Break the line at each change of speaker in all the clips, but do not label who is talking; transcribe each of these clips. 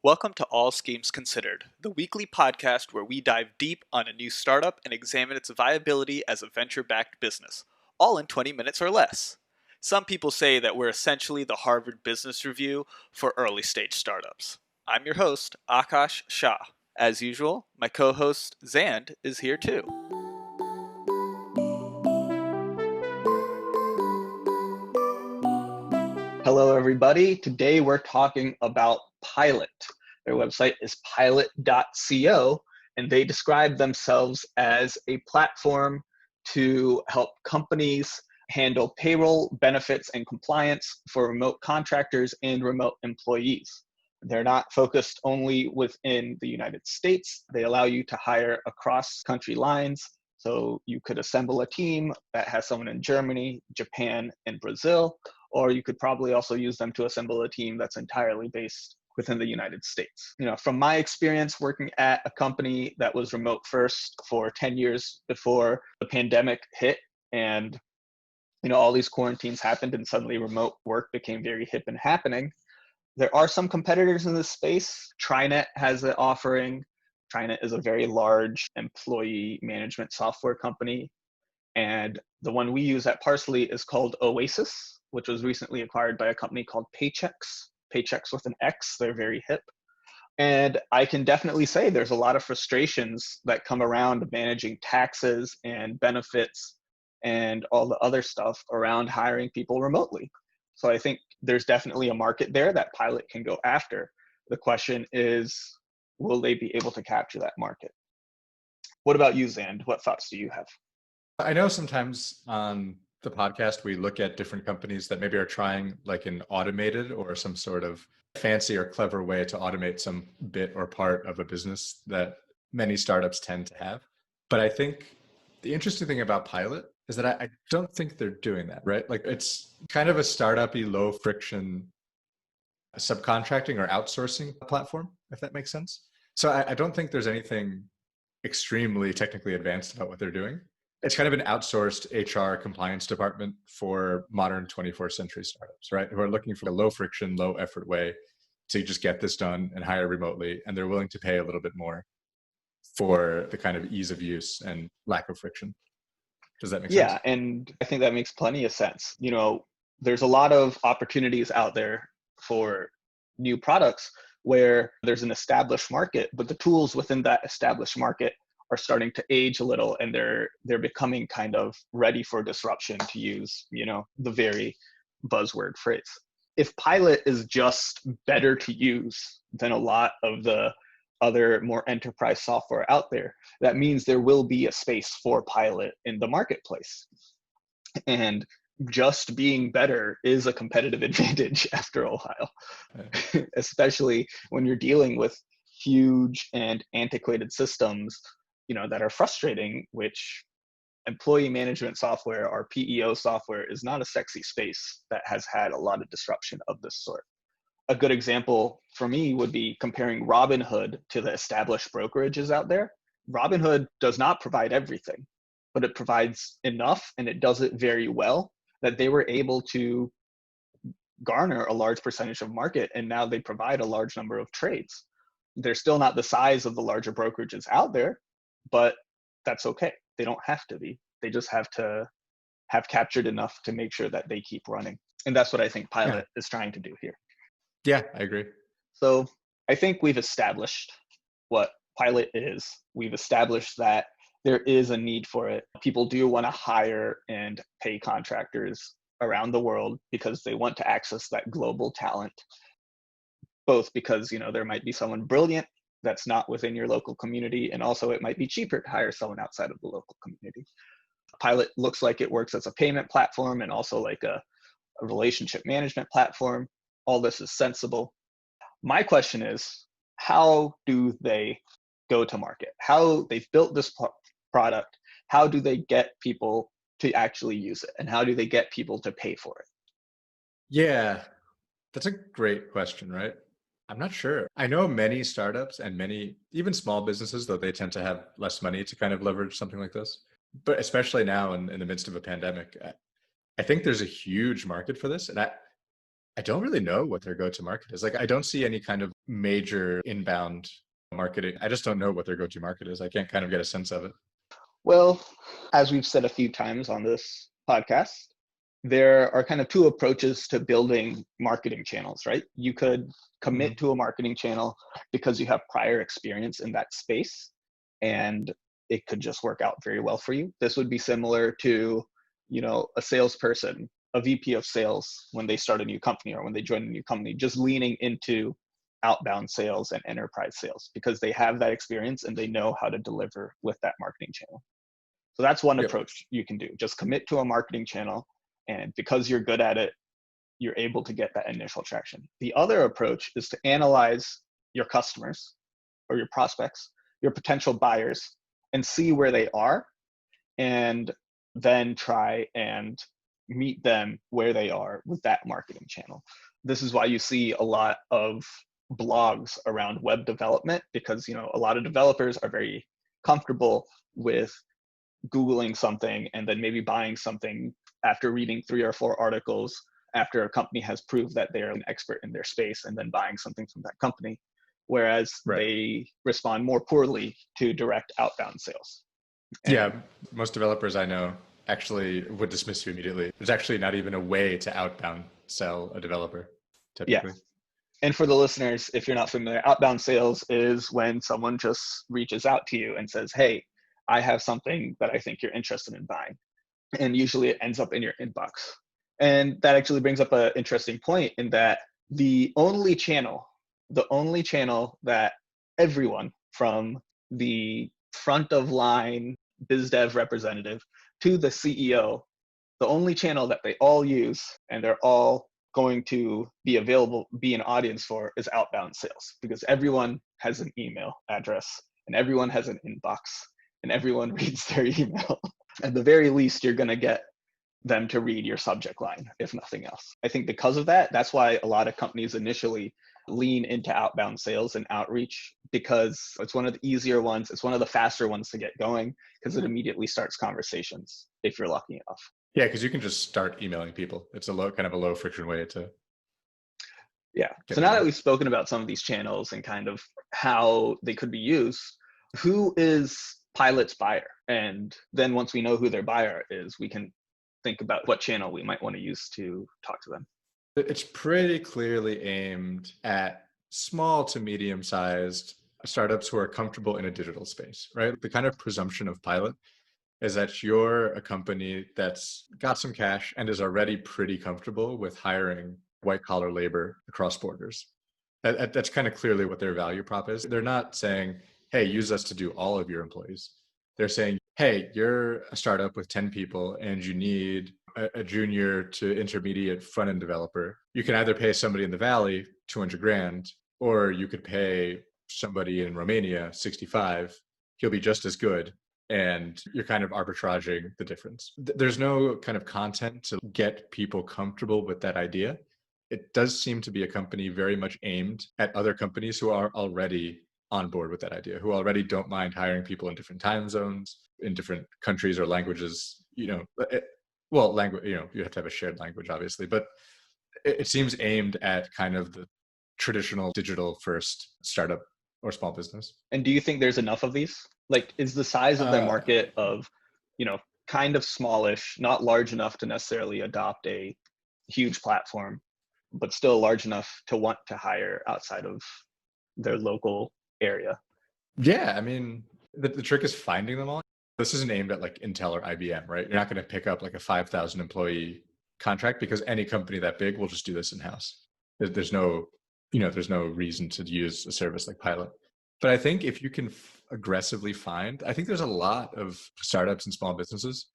Welcome to All Schemes Considered, the weekly podcast where we dive deep on a new startup and examine its viability as a venture backed business, all in 20 minutes or less. Some people say that we're essentially the Harvard Business Review for early stage startups. I'm your host, Akash Shah. As usual, my co host, Zand, is here too. Hello, everybody. Today we're talking about Pilot. Their website is pilot.co, and they describe themselves as a platform to help companies handle payroll, benefits, and compliance for remote contractors and remote employees. They're not focused only within the United States. They allow you to hire across country lines. So you could assemble a team that has someone in Germany, Japan, and Brazil, or you could probably also use them to assemble a team that's entirely based within the United States. From my experience working at a company that was remote first for 10 years before the pandemic hit, and all these quarantines happened and suddenly remote work became very hip and happening. There are some competitors in this space. TriNet has an offering. TriNet is a very large employee management software company. And the one we use at Parsley is called Oasis, which was recently acquired by a company called Paychex with an X. They're very hip. And I can definitely say there's a lot of frustrations that come around managing taxes and benefits and all the other stuff around hiring people remotely. So I think there's definitely a market there that Pilot can go after. The question is, will they be able to capture that market? What about you, Zand? What thoughts do you have?
I know sometimes on the podcast, we look at different companies that maybe are trying like an automated or some sort of fancy or clever way to automate some bit or part of a business that many startups tend to have. But I think the interesting thing about Pilot is that I don't think they're doing that, right? Like it's kind of a startup-y, low friction subcontracting or outsourcing platform, if that makes sense. So I don't think there's anything extremely technically advanced about what they're doing. It's kind of an outsourced HR compliance department for modern 21st century startups, right? Who are looking for a low friction, low effort way to just get this done and hire remotely. And they're willing to pay a little bit more for the kind of ease of use and lack of friction. Does that make sense?
Yeah, and I think that makes plenty of sense. There's a lot of opportunities out there for new products where there's an established market, but the tools within that established market are starting to age a little, and they're becoming kind of ready for disruption, to use the very buzzword phrase. If Pilot is just better to use than a lot of the other more enterprise software out there, that means there will be a space for Pilot in the marketplace. And just being better is a competitive advantage after a while, especially when you're dealing with huge and antiquated systems, that are frustrating, which employee management software or PEO software is not a sexy space that has had a lot of disruption of this sort. A good example for me would be comparing Robinhood to the established brokerages out there. Robinhood does not provide everything, but it provides enough, and it does it very well, that they were able to garner a large percentage of market, and now they provide a large number of trades. They're still not the size of the larger brokerages out there, but that's okay. They don't have to be. They just have to have captured enough to make sure that they keep running. And that's what I think Pilot is trying to do here.
Yeah, I agree.
So I think we've established what Pilot is. We've established that there is a need for it. People do want to hire and pay contractors around the world because they want to access that global talent, both because there might be someone brilliant that's not within your local community, and also it might be cheaper to hire someone outside of the local community. Pilot looks like it works as a payment platform and also like a relationship management platform. All this is sensible. My question is, how do they go to market? How they've built this product, how do they get people to actually use it? And how do they get people to pay for it?
Yeah, that's a great question, right? I'm not sure. I know many startups and many, even small businesses, though they tend to have less money to kind of leverage something like this. But especially now in the midst of a pandemic, I think there's a huge market for this. And I don't really know what their go-to market is. Like, I don't see any kind of major inbound marketing. I just don't know what their go-to market is. I can't kind of get a sense of it.
Well, as we've said a few times on this podcast, there are kind of two approaches to building marketing channels, right? You could
Mhm.
commit to a marketing channel because you have prior experience in that space, and it could just work out very well for you. This would be similar to, a salesperson, a VP of sales when they start a new company or when they join a new company, just leaning into outbound sales and enterprise sales because they have that experience and they know how to deliver with that marketing channel. So that's one
Yep.
approach you can do. Just commit to a marketing channel. And because you're good at it, you're able to get that initial traction. The other approach is to analyze your customers or your prospects, your potential buyers, and see where they are, and then try and meet them where they are with that marketing channel. This is why you see a lot of blogs around web development because a lot of developers are very comfortable with Googling something and then maybe buying something after reading 3 or 4 articles after a company has proved that they're an expert in their space and then buying something from that company. Whereas
Right.
they respond more poorly to direct outbound sales.
Yeah.
And
Most developers I know actually would dismiss you immediately. There's actually not even a way to outbound sell a developer,
yeah.
typically.
And for the listeners, if you're not familiar, outbound sales is when someone just reaches out to you and says, hey, I have something that I think you're interested in buying. And usually it ends up in your inbox. And that actually brings up an interesting point in that the only channel, that everyone from the front of line biz dev representative to the CEO, the only channel that they all use and they're all going to be an audience for is outbound sales because everyone has an email address and everyone has an inbox and everyone reads their email. At the very least, you're going to get them to read your subject line, if nothing else. I think because of that, that's why a lot of companies initially lean into outbound sales and outreach because it's one of the easier ones. It's one of the faster ones to get going because it immediately starts conversations if you're lucky enough.
Yeah, because you can just start emailing people. It's kind of a low friction way to
Yeah.
get
So now that
moving.
we've spoken about some of these channels and kind of how they could be used, who is Pilot's buyer? And then once we know who their buyer is, we can think about what channel we might want to use to talk to them.
It's pretty clearly aimed at small to medium sized startups who are comfortable in a digital space, right? The kind of presumption of Pilot is that you're a company that's got some cash and is already pretty comfortable with hiring white collar labor across borders. That's kind of clearly what their value prop is. They're not saying, hey, use us to do all of your employees. They're saying, hey, you're a startup with 10 people and you need a junior to intermediate front end developer. You can either pay somebody in the Valley 200 grand, or you could pay somebody in Romania 65. He'll be just as good. And you're kind of arbitraging the difference. There's no kind of content to get people comfortable with that idea. It does seem to be a company very much aimed at other companies who are already on board with that idea, who already don't mind hiring people in different time zones, in different countries or languages. Language, you have to have a shared language, obviously, but it seems aimed at kind of the traditional digital first startup or small business.
And do you think there's enough of these? Like, is the size of their
Uh,
market of, kind of smallish, not large enough to necessarily adopt a huge platform, but still large enough to want to hire outside of their local area?
yeah, I mean, the trick is finding them all. This isn't aimed at like Intel or IBM, right? You're not going to pick up like a 5,000 employee contract because any company that big will just do this in house. There's no, there's no reason to use a service like Pilot. But I think if you can aggressively find, I think there's a lot of startups and small businesses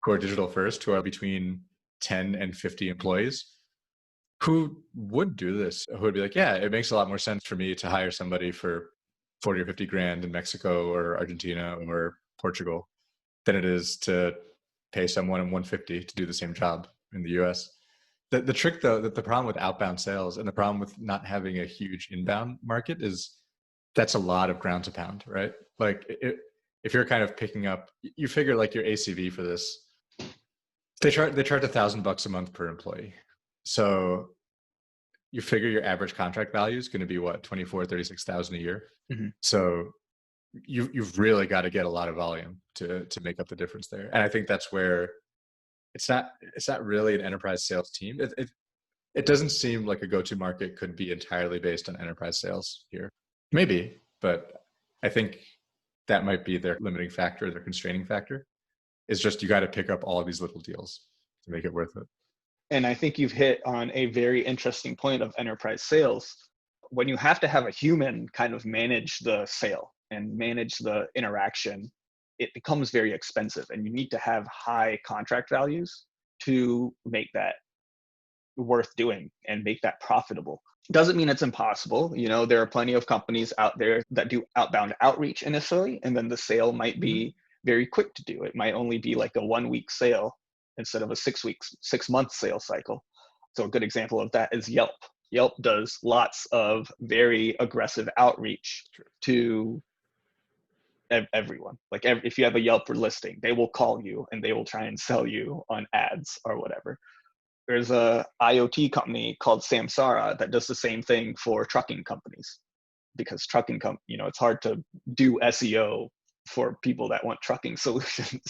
who are digital first, who are between 10 and 50 employees, who would do this, who would be like, yeah, it makes a lot more sense for me to hire somebody for 40 or 50 grand in Mexico or Argentina or Portugal than it is to pay someone in 150 to do the same job in the US. The trick, though, that the problem with outbound sales and the problem with not having a huge inbound market is that's a lot of ground to pound, right? Like if you're kind of picking up, you figure like your ACV for this, they charge $1,000 a month per employee. So you figure your average contract value is going to be what, 24, 36,000 a year.
Mhm.
So you've really got to get a lot of volume to make up the difference there. And I think that's where it's not really an enterprise sales team. It doesn't seem like a go-to market could be entirely based on enterprise sales here. Maybe, but I think that might be their limiting factor, their constraining factor. Is just you got to pick up all of these little deals to make it worth it.
And I think you've hit on a very interesting point of enterprise sales. When you have to have a human kind of manage the sale and manage the interaction, it becomes very expensive, and you need to have high contract values to make that worth doing and make that profitable. Doesn't mean it's impossible. There are plenty of companies out there that do outbound outreach initially, and then the sale might be very quick to do. It might only be like a 1 week sale instead of a 6 month sales cycle. So a good example of that is Yelp. Yelp does lots of very aggressive outreach to everyone. Like if you have a Yelp listing, they will call you and they will try and sell you on ads or whatever. There's a IoT company called Samsara that does the same thing for trucking companies, because it's hard to do SEO for people that want trucking solutions.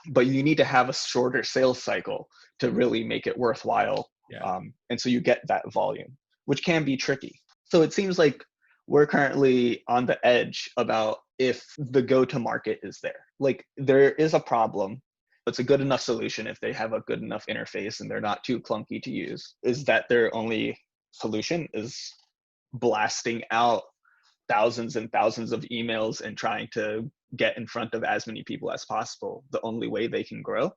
But you need to have a shorter sales cycle to really make it worthwhile.
Yeah.
And so you get that volume, which can be tricky. So it seems like we're currently on the edge about if the go-to-market is there. Like there is a problem. It's a good enough solution if they have a good enough interface and they're not too clunky to use. Is that their only solution is blasting out thousands and thousands of emails and trying to get in front of as many people as possible the only way they can grow?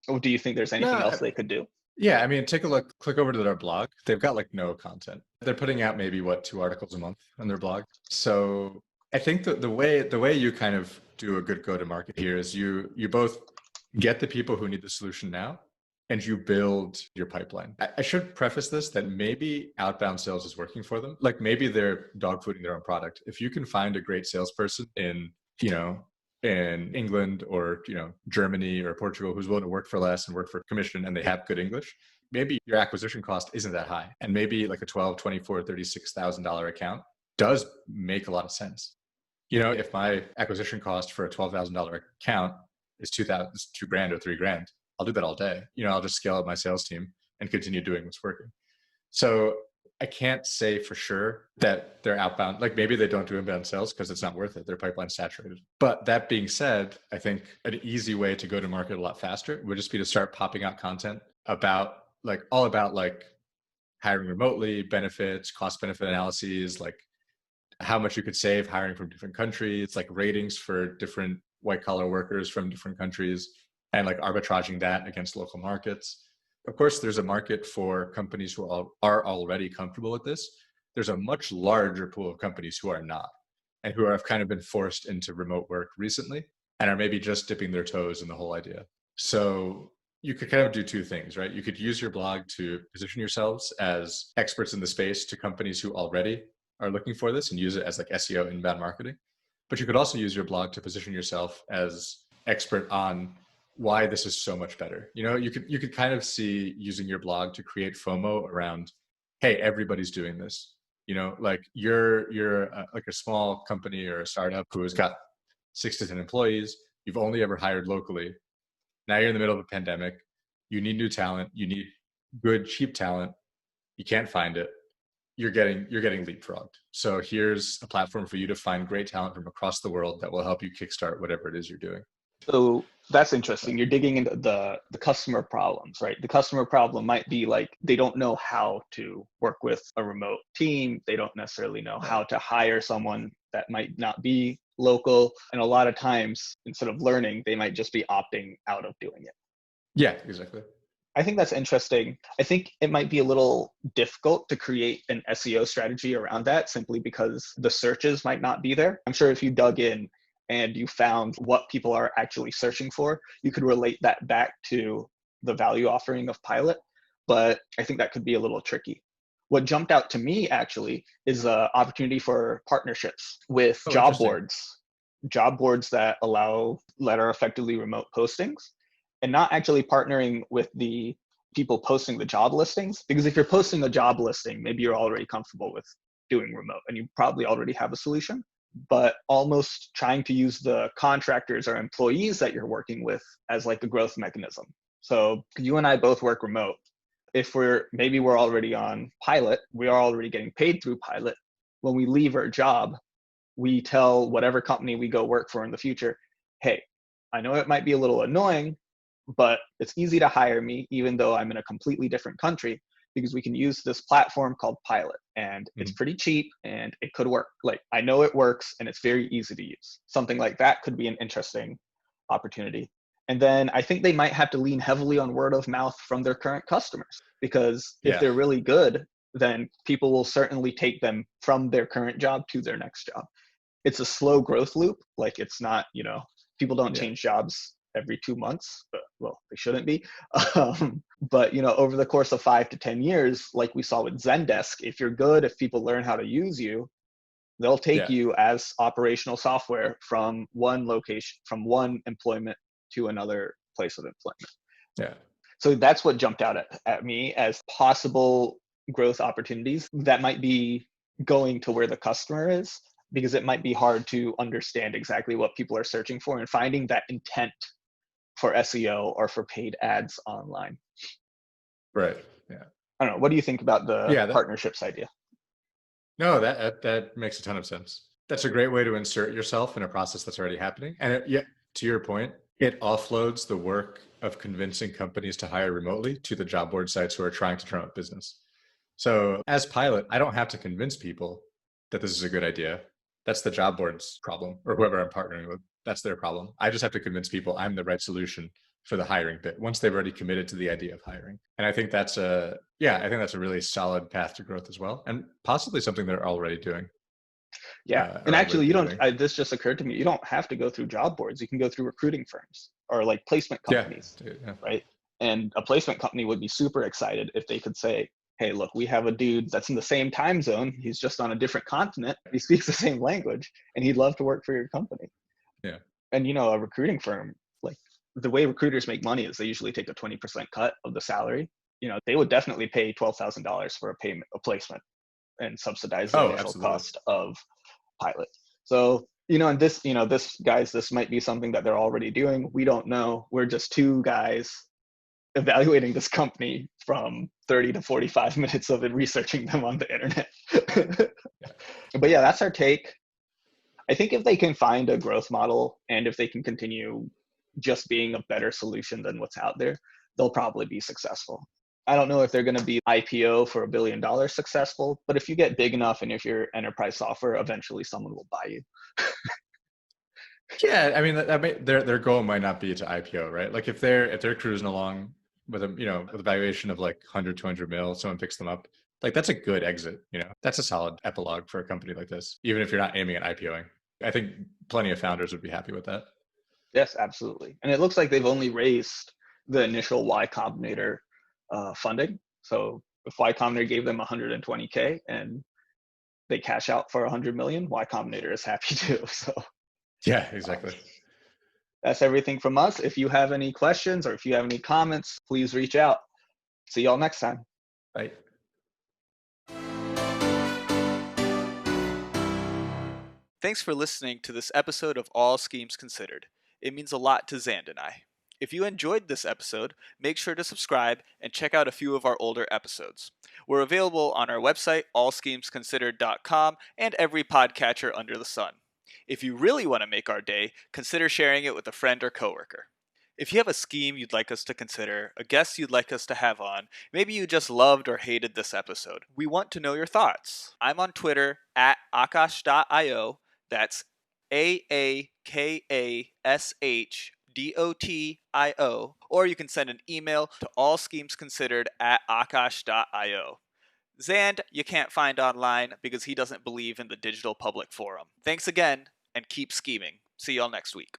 Or do you think there's anything else they could do?
Yeah, I mean, take a look, click over to their blog. They've got like no content. They're putting out maybe 2 articles a month on their blog. So I think that the way you kind of do a good go-to-market here is you both get the people who need the solution now, and you build your pipeline. I should preface this that maybe outbound sales is working for them. Like maybe they're dogfooding their own product. If you can find a great salesperson in England or Germany or Portugal who's willing to work for less and work for commission, and they have good English, maybe your acquisition cost isn't that high, and maybe like a $12, $24, $36,000 account does make a lot of sense. If my acquisition cost for a $12,000 account is $2,000 or $3,000, I'll do that all day. I'll just scale up my sales team and continue doing what's working. So I can't say for sure that they're outbound. Like maybe they don't do inbound sales because it's not worth it. Their pipeline's saturated. But that being said, I think an easy way to go to market a lot faster would just be to start popping out content about hiring remotely, benefits, cost benefit analyses, like how much you could save hiring from different countries, like ratings for different white collar workers from different countries, and like arbitraging that against local markets. Of course, there's a market for companies who are already comfortable with this. There's a much larger pool of companies who are not, and who have kind of been forced into remote work recently and are maybe just dipping their toes in the whole idea. So you could kind of do two things, right? You could use your blog to position yourselves as experts in the space to companies who already are looking for this and use it as like SEO inbound marketing. But you could also use your blog to position yourself as expert on why this is so much better. You could kind of see using your blog to create FOMO around, hey, everybody's doing this. Like you're like a small company or a startup who has got 6 to 10 employees. You've only ever hired locally. Now you're in the middle of a pandemic. You need new talent. You need good, cheap talent. You can't find it. You're getting leapfrogged. So here's a platform for you to find great talent from across the world that will help you kickstart whatever it is you're doing.
So that's interesting. You're digging into the customer problems, right? The customer problem might be like they don't know how to work with a remote team. They don't necessarily know how to hire someone that might not be local. And a lot of times, instead of learning, they might just be opting out of doing it.
Yeah, exactly.
I think that's interesting. I think it might be a little difficult to create an SEO strategy around that simply because the searches might not be there. I'm sure if you dug in and you found what people are actually searching for, you could relate that back to the value offering of Pilot. But I think that could be a little tricky. What jumped out to me actually is an opportunity for partnerships with job boards that are effectively remote postings, and not actually partnering with the people posting the job listings. Because if you're posting a job listing, maybe you're already comfortable with doing remote and you probably already have a solution. But almost trying to use the contractors or employees that you're working with as like a growth mechanism. So you and I both work remote. If we're already on Pilot, we are already getting paid through Pilot. When we leave our job, we tell whatever company we go work for in the future, hey, I know it might be a little annoying, but it's easy to hire me even though I'm in a completely different country, because we can use this platform called Pilot and it's pretty cheap and it could work. Like, I know it works and it's very easy to use. Something like that could be an interesting opportunity. And then I think they might have to lean heavily on word of mouth from their current customers, because if they're really good, then people will certainly take them from their current job to their next job. It's a slow growth loop. Like, it's not, people don't change jobs every 2 months, but well, they shouldn't be. But over the course of 5 to 10 years, like we saw with Zendesk, if you're good, if people learn how to use you, they'll take you as operational software from one location, from one employment to another place of employment.
Yeah.
So that's what jumped out at me as possible growth opportunities that might be going to where the customer is, because it might be hard to understand exactly what people are searching for and finding that intent for SEO or for paid ads online.
Right. Yeah.
I don't know. What do you think about the partnerships idea?
No, that makes a ton of sense. That's a great way to insert yourself in a process that's already happening. And to your point, it offloads the work of convincing companies to hire remotely to the job board sites who are trying to turn up business. So as Pilot, I don't have to convince people that this is a good idea. That's the job board's problem, or whoever I'm partnering with. That's their problem. I just have to convince people I'm the right solution for the hiring bit once they've already committed to the idea of hiring. And I think that's a really solid path to growth as well, and possibly something they're already doing.
Yeah. And actually, this just occurred to me. You don't have to go through job boards. You can go through recruiting firms or like placement companies, right? And a placement company would be super excited if they could say, hey, look, we have a dude that's in the same time zone. He's just on a different continent. He speaks the same language and he'd love to work for your company.
Yeah.
And, a recruiting firm, like, the way recruiters make money is they usually take a 20% cut of the salary. They would definitely pay $12,000 for a placement and subsidize the initial cost of Pilot. So, and this might be something that they're already doing. We don't know. We're just two guys evaluating this company from 30 to 45 minutes of it researching them on the internet. But yeah, that's our take. I think if they can find a growth model and if they can continue just being a better solution than what's out there, they'll probably be successful. I don't know if they're going to be IPO for $1 billion successful, but if you get big enough and if you're enterprise software, evatually someone will buy you.
Yeah, I mean, their goal might not be to IPO, right? Like if they're cruising along with with a valuation of like 100, 200 mil, someone picks them up, like that's a good exit. That's a solid epilogue for a company like this, even if you're not aiming at IPOing. I think plenty of founders would be happy with that.
Yes, absolutely. And it looks like they've only raised the initial Y Combinator funding. So if Y Combinator gave them 120K and they cash out for 100 million, Y Combinator is happy too. So
yeah, exactly.
That's everything from us. If you have any questions or if you have any comments, please reach out. See y'all next time.
Bye.
Thanks for listening to this episode of All Schemes Considered. It means a lot to Zand and I. If you enjoyed this episode, make sure to subscribe and check out a few of our older episodes. We're available on our website, allschemesconsidered.com, and every podcatcher under the sun. If you really want to make our day, consider sharing it with a friend or coworker. If you have a scheme you'd like us to consider, a guest you'd like us to have on, maybe you just loved or hated this episode, we want to know your thoughts. I'm on Twitter at akash.io. That's AAKASHDOTIO, or you can send an email to allschemesconsidered@akash.io. Zand, you can't find online because he doesn't believe in the digital public forum. Thanks again, and keep scheming. See y'all next week.